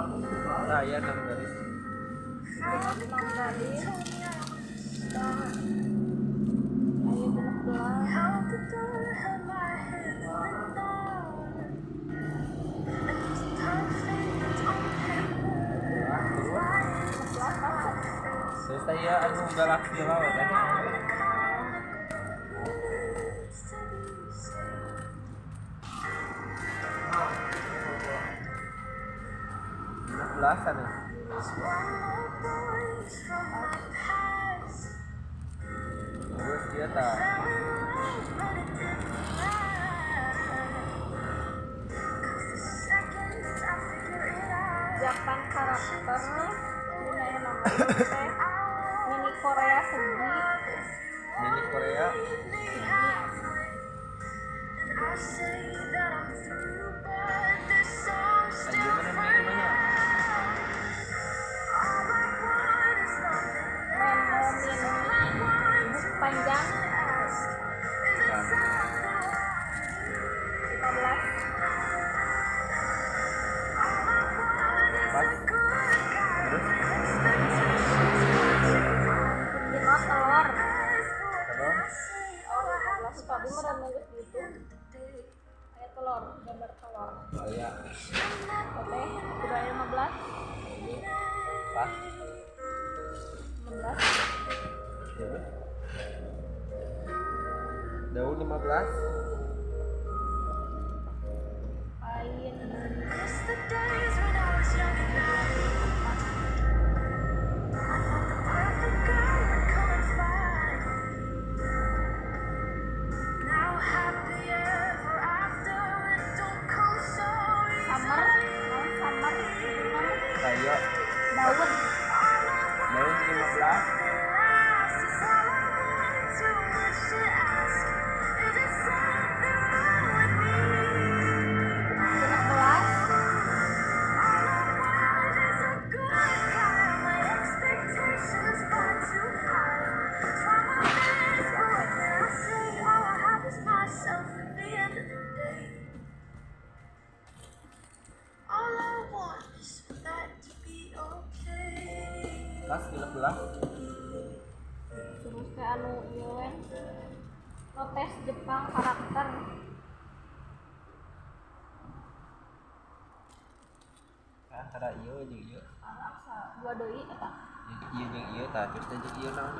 Saya 6 garis. 6 garis. Ayo belah. Terus saya anu galaksi lawan kan. 16-an ya. Terus dia tak Japan karakter nilai nomor teh mini Korea segi mini Korea. Gimana mini mana? panjang 15 Pas. Terus lima telur terus suka bingung udah nulis gitu kayak telur gambar telur saya oke udah 15 pas. 16 Terus daun 15. pain samar Saya daun daun 15. Pas 16. terus ke anu ieu notes Jepang karakter Antara ieu jeung ieu. dua deui eta Ieu jeung ieu tah terus jeung ieu naon?